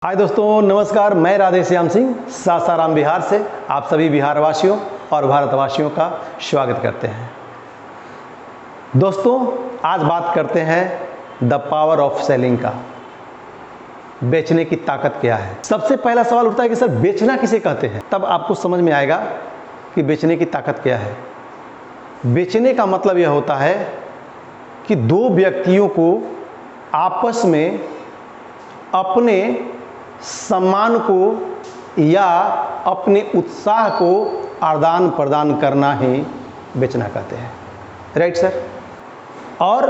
हाय दोस्तों, नमस्कार। मैं राधे श्याम सिंह सासाराम बिहार से आप सभी बिहारवासियों और भारतवासियों का स्वागत करते हैं। दोस्तों, आज बात करते हैं द पावर ऑफ सेलिंग का। बेचने की ताकत क्या है। सबसे पहला सवाल उठता है कि सर बेचना किसे कहते हैं। तब आपको समझ में आएगा कि बेचने की ताकत क्या है। बेचने का मतलब यह होता है कि दो व्यक्तियों को आपस में अपने सम्मान को या अपने उत्साह को आदान प्रदान करना ही बेचना कहते हैं। Right sir. और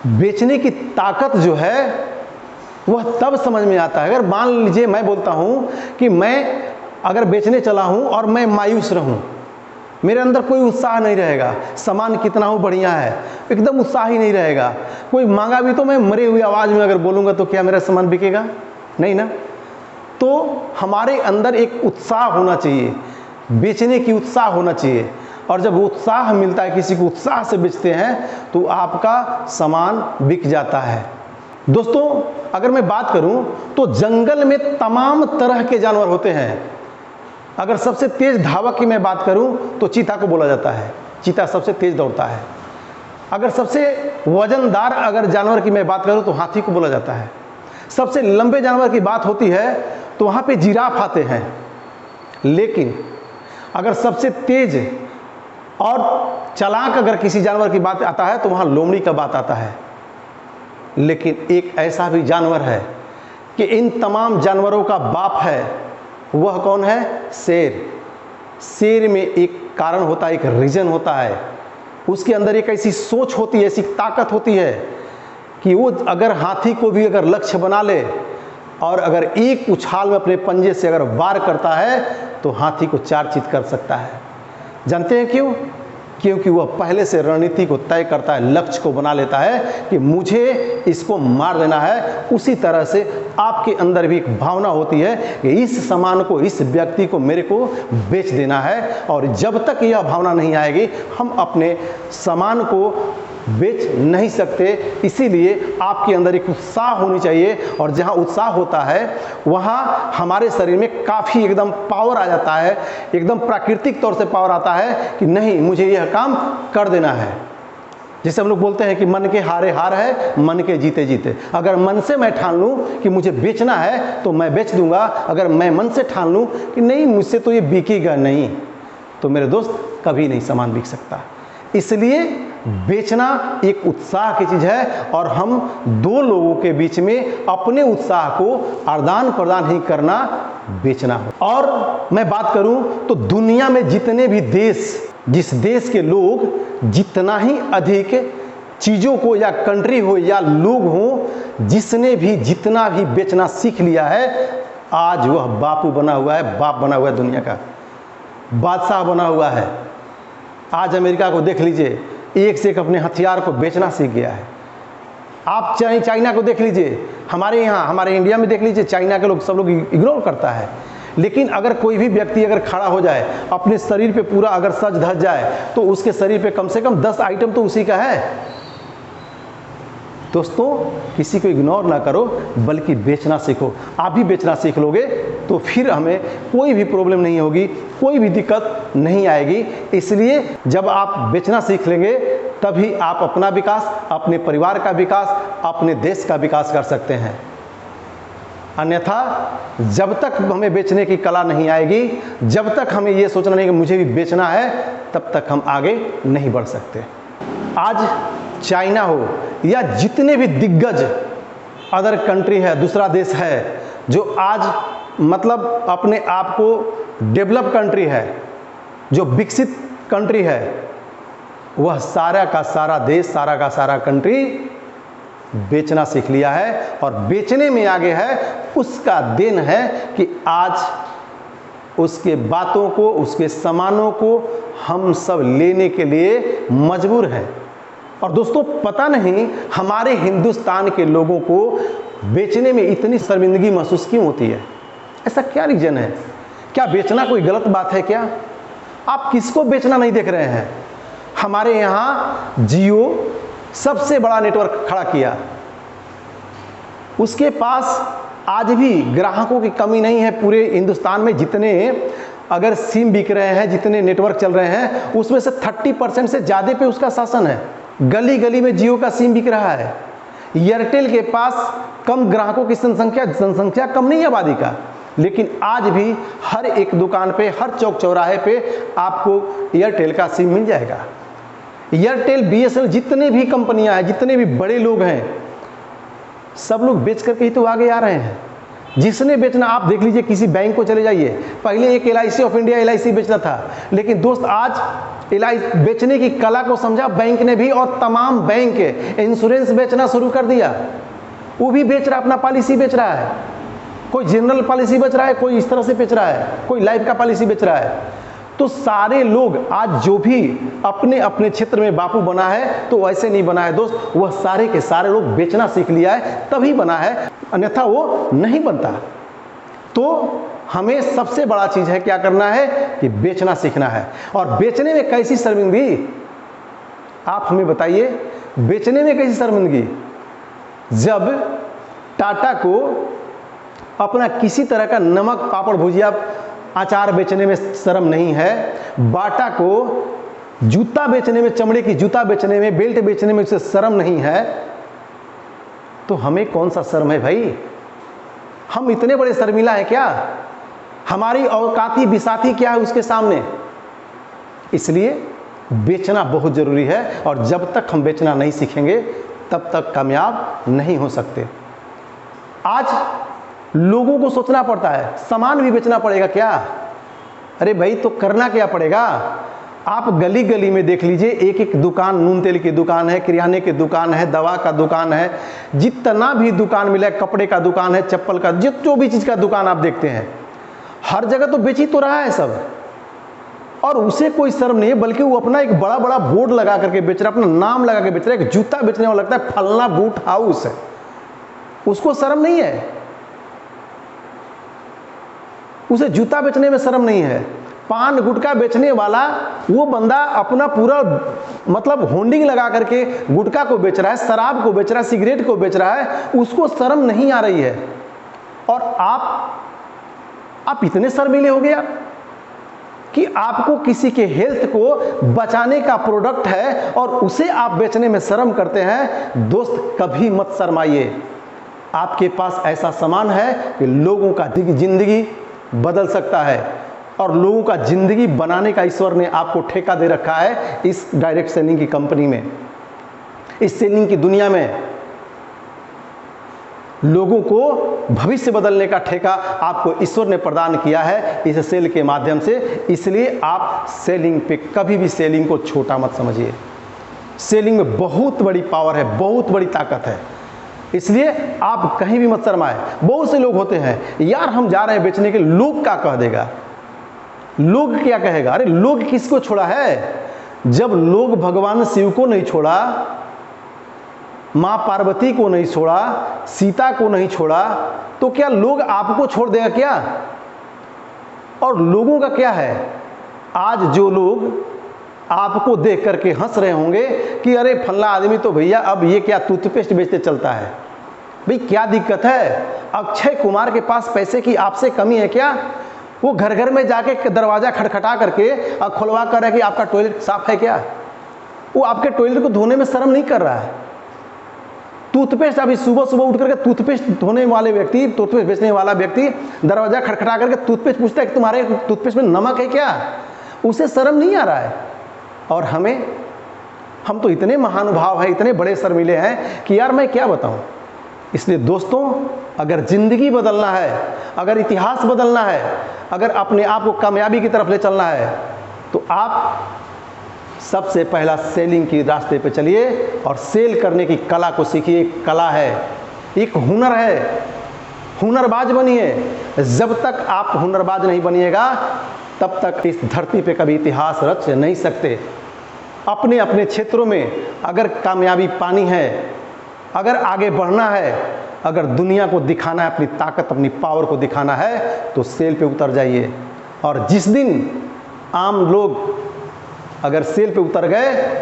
बेचने की ताकत जो है वह तब समझ में आता है, अगर मान लीजिए मैं बोलता हूं कि मैं अगर बेचने चला हूं और मैं मायूस रहूं, मेरे अंदर कोई उत्साह नहीं रहेगा। सामान कितना हो बढ़िया है, एकदम उत्साह ही नहीं रहेगा। कोई मांगा भी तो मैं मरे हुई आवाज़ में अगर बोलूँगा तो क्या मेरा सामान बिकेगा? नहीं ना। तो हमारे अंदर एक उत्साह होना चाहिए, बेचने की उत्साह होना चाहिए। और जब उत्साह मिलता है, किसी को उत्साह से बेचते हैं तो आपका सामान बिक जाता है। दोस्तों, अगर मैं बात करूं तो जंगल में तमाम तरह के जानवर होते हैं। अगर सबसे तेज धावक की मैं बात करूं तो चीता को बोला जाता है। चीता सबसे तेज दौड़ता है। अगर सबसे वजनदार अगर जानवर की मैं बात करूं तो हाथी को बोला जाता है। सबसे लंबे जानवर की बात होती है तो वहां पे जिराफ आते हैं। लेकिन अगर सबसे तेज और चालाक अगर किसी जानवर की बात आता है तो वहां लोमड़ी का बात आता है। लेकिन एक ऐसा भी जानवर है कि इन तमाम जानवरों का बाप है, वह कौन है? शेर। शेर में एक कारण होता है, एक रीजन होता है। उसके अंदर एक ऐसी सोच होती है, ऐसी ताकत होती है कि वो अगर हाथी को भी अगर लक्ष्य बना ले और अगर एक उछाल में अपने पंजे से अगर वार करता है तो हाथी को चार चीत कर सकता है। जानते हैं क्यों? क्योंकि वह पहले से रणनीति को तय करता है, लक्ष्य को बना लेता है कि मुझे इसको मार देना है। उसी तरह से आपके अंदर भी एक भावना होती है कि इस सामान को, इस व्यक्ति को मेरे को बेच देना है। और जब तक यह भावना नहीं आएगी हम अपने सामान को बेच नहीं सकते। इसीलिए आपके अंदर एक उत्साह होनी चाहिए। और जहाँ उत्साह होता है वहाँ हमारे शरीर में काफ़ी एकदम पावर आ जाता है, एकदम प्राकृतिक तौर से पावर आता है कि नहीं, मुझे यह काम कर देना है। जैसे हम लोग बोलते हैं कि मन के हारे हार है, मन के जीते जीते। अगर मन से मैं ठान लूँ कि मुझे बेचना है तो मैं बेच दूंगा। अगर मैं मन से ठान लूँ कि नहीं, मुझसे तो ये बिकेगा नहीं, तो मेरे दोस्त कभी नहीं सामान बिक सकता। इसलिए बेचना एक उत्साह की चीज है और हम दो लोगों के बीच में अपने उत्साह को आदान प्रदान ही करना बेचना हो। और मैं बात करूं तो दुनिया में जितने भी देश, जिस देश के लोग जितना ही अधिक चीजों को या कंट्री हो या लोग हो, जिसने भी जितना भी बेचना सीख लिया है, आज वह बापू बना हुआ है, बाप बना हुआ है, दुनिया का बादशाह बना हुआ है। आज अमेरिका को देख लीजिए, एक से एक अपने हथियार को बेचना सीख गया है। आप चाहे चाइना को देख लीजिए, हमारे यहाँ, हमारे इंडिया में देख लीजिए, चाइना के लोग सब लोग इग्नोर करता है। लेकिन अगर कोई भी व्यक्ति अगर खड़ा हो जाए, अपने शरीर पे पूरा अगर सज धज जाए, तो उसके शरीर पे कम से कम 10 आइटम तो उसी का है। दोस्तों, किसी को इग्नोर ना करो, बल्कि बेचना सीखो। आप भी बेचना सीख लोगे तो फिर हमें कोई भी प्रॉब्लम नहीं होगी, कोई भी दिक्कत नहीं आएगी। इसलिए जब आप बेचना सीख लेंगे तभी आप अपना विकास, अपने परिवार का विकास, अपने देश का विकास कर सकते हैं। अन्यथा जब तक हमें बेचने की कला नहीं आएगी, जब तक हमें ये सोचना नहीं कि मुझे भी बेचना है, तब तक हम आगे नहीं बढ़ सकते। आज चाइना हो या जितने भी दिग्गज अदर कंट्री है, दूसरा देश है जो आज मतलब अपने आप को डेवलप कंट्री है, जो विकसित कंट्री है, वह सारा का सारा देश, सारा का सारा कंट्री बेचना सीख लिया है और बेचने में आगे है। उसका देन है कि आज उसके बातों को, उसके सामानों को हम सब लेने के लिए मजबूर हैं। और दोस्तों, पता नहीं हमारे हिंदुस्तान के लोगों को बेचने में इतनी शर्मिंदगी महसूस क्यों होती है। ऐसा क्या रीजन है? क्या बेचना कोई गलत बात है क्या? आप किसको बेचना नहीं देख रहे हैं? हमारे यहाँ जियो सबसे बड़ा नेटवर्क खड़ा किया, उसके पास आज भी ग्राहकों की कमी नहीं है। पूरे हिंदुस्तान में जितने अगर सिम बिक रहे हैं, जितने नेटवर्क चल रहे हैं, उसमें से 30% से ज़्यादा पे उसका शासन है। गली गली में जियो का सिम बिक रहा है। एयरटेल के पास कम ग्राहकों की जनसंख्या कम नहीं है आबादी का, लेकिन आज भी हर एक दुकान पे, हर चौक चौराहे पे आपको एयरटेल का सिम मिल जाएगा। एयरटेल, बीएसएनएल, जितने भी कंपनियां हैं, जितने भी बड़े लोग हैं, सब लोग बेच करके ही तो आगे आ रहे हैं। जिसने बेचना, आप देख लीजिए, किसी बैंक को चले जाइए, पहले एक LIC ऑफ इंडिया LIC बेचना था, लेकिन दोस्त आज बेचने की कला को समझा बैंक ने भी, और तमाम बैंक इंश्योरेंस बेचना शुरू कर दिया। वो भी बेच रहा, अपना पॉलिसी बेच रहा है। कोई जनरल पॉलिसी बेच रहा है, कोई इस तरह से बेच रहा है, कोई लाइफ का पॉलिसी बेच रहा है। तो सारे लोग आज जो भी अपने अपने क्षेत्र में बापू बना है, तो वैसे नहीं बना है दोस्त, वह सारे के सारे लोग बेचना सीख लिया है, तभी बना है, अन्यथा वो नहीं बनता। तो हमें सबसे बड़ा चीज है क्या करना है कि बेचना सीखना है। और बेचने में कैसी शर्मिंदगी, आप हमें बताइए, बेचने में कैसी शर्मिंदगी? जब टाटा को अपना किसी तरह का नमक, पापड़, भुजिया, अचार बेचने में शर्म नहीं है, बाटा को जूता बेचने में, चमड़े की जूता बेचने में, बेल्ट बेचने में उसे शर्म नहीं है, तो हमें कौन सा शर्म है भाई? हम इतने बड़े शर्मिला है क्या? हमारी औकाती बिसाती क्या है उसके सामने? इसलिए बेचना बहुत जरूरी है, और जब तक हम बेचना नहीं सीखेंगे तब तक कामयाब नहीं हो सकते। आज लोगों को सोचना पड़ता है, सामान भी बेचना पड़ेगा क्या? अरे भाई, तो करना क्या पड़ेगा? आप गली गली में देख लीजिए, एक एक दुकान, नून तेल की दुकान है, किराने की दुकान है, दवा का दुकान है, जितना भी दुकान मिला, कपड़े का दुकान है, चप्पल का, जो भी चीज का दुकान आप देखते हैं, हर जगह तो बेच ही तो रहा है सब, और उसे कोई शर्म नहीं है, बल्कि वो अपना एक बड़ा बड़ा बोर्ड लगा करके बेच रहा है, अपना नाम लगा के बेच रहा है। एक जूता बेचने वाला लगता है फलना बूट हाउस है, उसको शर्म नहीं है, उसे जूता बेचने में शर्म नहीं है। पान गुटखा बेचने वाला वो बंदा अपना पूरा मतलब होर्डिंग लगा करके गुटखा को बेच रहा है, शराब को बेच रहा है, सिगरेट को बेच रहा है, उसको शर्म नहीं आ रही है। और आप इतने शर्मीले हो गया कि आपको किसी के हेल्थ को बचाने का प्रोडक्ट है और उसे आप बेचने में शर्म करते हैं। दोस्त, कभी मत शर्माइए। आपके पास ऐसा सामान है कि लोगों का जिंदगी बदल सकता है, और लोगों का जिंदगी बनाने का ईश्वर ने आपको ठेका दे रखा है इस डायरेक्ट सेलिंग की कंपनी में, इस सेलिंग की दुनिया में। लोगों को भविष्य बदलने का ठेका आपको ईश्वर ने प्रदान किया है इस सेल के माध्यम से। इसलिए आप सेलिंग पे कभी भी सेलिंग को छोटा मत समझिए। सेलिंग में बहुत बड़ी पावर है, बहुत बड़ी ताकत है, इसलिए आप कहीं भी मत शर्माए। बहुत से लोग होते हैं, यार हम जा रहे हैं बेचने के, लोग क्या कह देगा, लोग क्या कहेगा। अरे लोग किसको छोड़ा है? जब लोग भगवान शिव को नहीं छोड़ा, मां पार्वती को नहीं छोड़ा, सीता को नहीं छोड़ा, तो क्या लोग आपको छोड़ देगा क्या? और लोगों का क्या है, आज जो लोग आपको देख करके हंस रहे होंगे कि अरे फल्ला आदमी तो भैया अब ये क्या टूथपेस्ट बेचते चलता है। भाई क्या दिक्कत है? अक्षय कुमार के पास पैसे की आपसे कमी है क्या? वो घर घर में जाके दरवाजा खटखटा करके और खुलवा कर रहा है कि आपका टॉयलेट साफ है क्या? वो आपके टॉयलेट को धोने में शर्म नहीं कर रहा है। टूथपेस्ट, अभी सुबह सुबह उठ करके टूथपेस्ट धोने वाले व्यक्ति, टूथपेस्ट बेचने वाला व्यक्ति दरवाजा खटखटा करके टूथपेस्ट पूछता है कि तुम्हारे टूथपेस्ट में नमक है क्या? उसे शर्म नहीं आ रहा है। और हम तो इतने महानुभाव हैं, इतने बड़े शर्मीले हैं कि यार मैं क्या बताऊं। इसलिए दोस्तों, अगर जिंदगी बदलना है, अगर इतिहास बदलना है, अगर अपने आप को कामयाबी की तरफ ले चलना है, तो आप सबसे पहला सेलिंग की रास्ते पे चलिए और सेल करने की कला को सीखिए। एक कला है, एक हुनर है, हुनरबाज बनिए। जब तक आप हुनरबाज नहीं बनिएगा तब तक इस धरती पे कभी इतिहास रच नहीं सकते। अपने अपने क्षेत्रों में अगर कामयाबी पानी है, अगर आगे बढ़ना है, अगर दुनिया को दिखाना है, अपनी ताकत, अपनी पावर को दिखाना है, तो सेल पे उतर जाइए। और जिस दिन आम लोग अगर सेल पे उतर गए,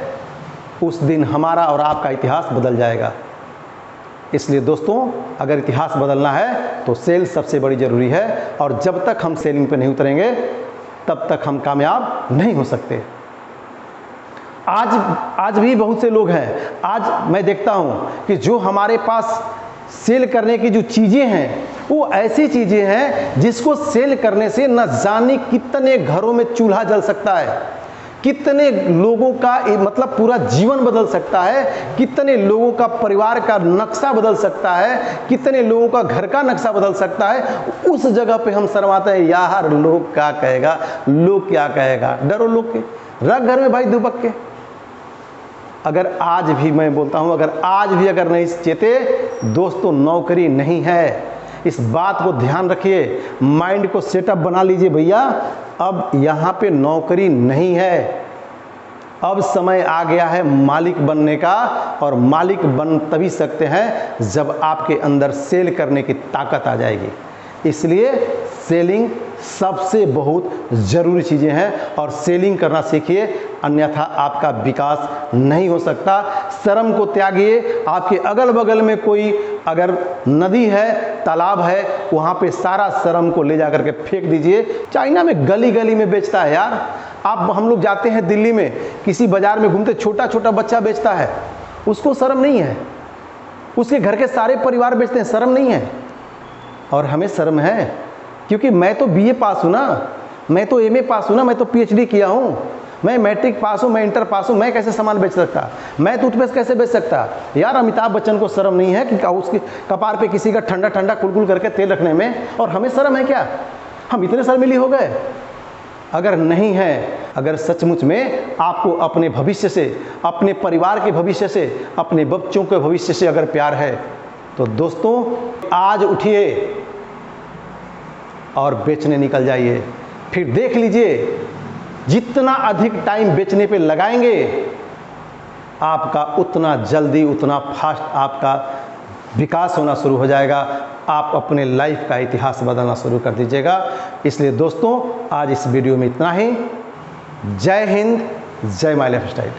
उस दिन हमारा और आपका इतिहास बदल जाएगा। इसलिए दोस्तों, अगर इतिहास बदलना है तो सेल सबसे बड़ी ज़रूरी है, और जब तक हम सेलिंग पे नहीं उतरेंगे तब तक हम कामयाब नहीं हो सकते। आज भी बहुत से लोग हैं, आज मैं देखता हूं कि जो हमारे पास सेल करने की जो चीज़ें हैं वो ऐसी चीज़ें हैं जिसको सेल करने से न जाने कितने घरों में चूल्हा जल सकता है, कितने लोगों का मतलब पूरा जीवन बदल सकता है, कितने लोगों का परिवार का नक्शा बदल सकता है, कितने लोगों का घर का नक्शा बदल सकता है। उस जगह पे हम शर्माते हैं, यार लोग क्या कहेगा, लोग क्या कहेगा। डरो लोग के, रख घर में भाई दुबक के। अगर आज भी मैं बोलता हूं, अगर आज भी अगर नहीं चेते दोस्तों, नौकरी नहीं है। इस बात को ध्यान रखिए, माइंड को सेटअप बना लीजिए भैया, अब यहाँ पे नौकरी नहीं है। अब समय आ गया है मालिक बनने का, और मालिक बन तभी सकते हैं जब आपके अंदर सेल करने की ताकत आ जाएगी। इसलिए सेलिंग सबसे बहुत ज़रूरी चीज़ें हैं, और सेलिंग करना सीखिए, अन्यथा आपका विकास नहीं हो सकता। शर्म को त्यागिए। आपके अगल बगल में कोई अगर नदी है, तालाब है, वहाँ पे सारा शर्म को ले जाकर के फेंक दीजिए। चाइना में गली गली में बेचता है यार। हम लोग जाते हैं दिल्ली में, किसी बाजार में घूमते, छोटा छोटा बच्चा बेचता है, उसको शर्म नहीं है। उसके घर के सारे परिवार बेचते हैं, शर्म नहीं है। और हमें शर्म है, क्योंकि मैं तो बीए पास हूँ ना, मैं तो एमए पास हूँ ना, मैं तो पीएचडी किया हूँ, मैं मैट्रिक पास हूँ, मैं इंटर पास हूँ, मैं कैसे सामान बेच सकता, मैं टूथपेस्ट कैसे बेच सकता। यार अमिताभ बच्चन को शर्म नहीं है कि उसके कपार पे किसी का ठंडा ठंडा कुलकुल करके तेल रखने में, और हमें शर्म है क्या? हम इतने शर्मिली हो गए? अगर नहीं है, अगर सचमुच में आपको अपने भविष्य से, अपने परिवार के भविष्य से, अपने बच्चों के भविष्य से अगर प्यार है, तो दोस्तों आज उठिए और बेचने निकल जाइए। फिर देख लीजिए, जितना अधिक टाइम बेचने पे लगाएंगे, आपका उतना जल्दी, उतना फास्ट आपका विकास होना शुरू हो जाएगा। आप अपने लाइफ का इतिहास बदलना शुरू कर दीजिएगा। इसलिए दोस्तों, आज इस वीडियो में इतना ही। जय हिंद, जय माय लाइफ स्टाइल।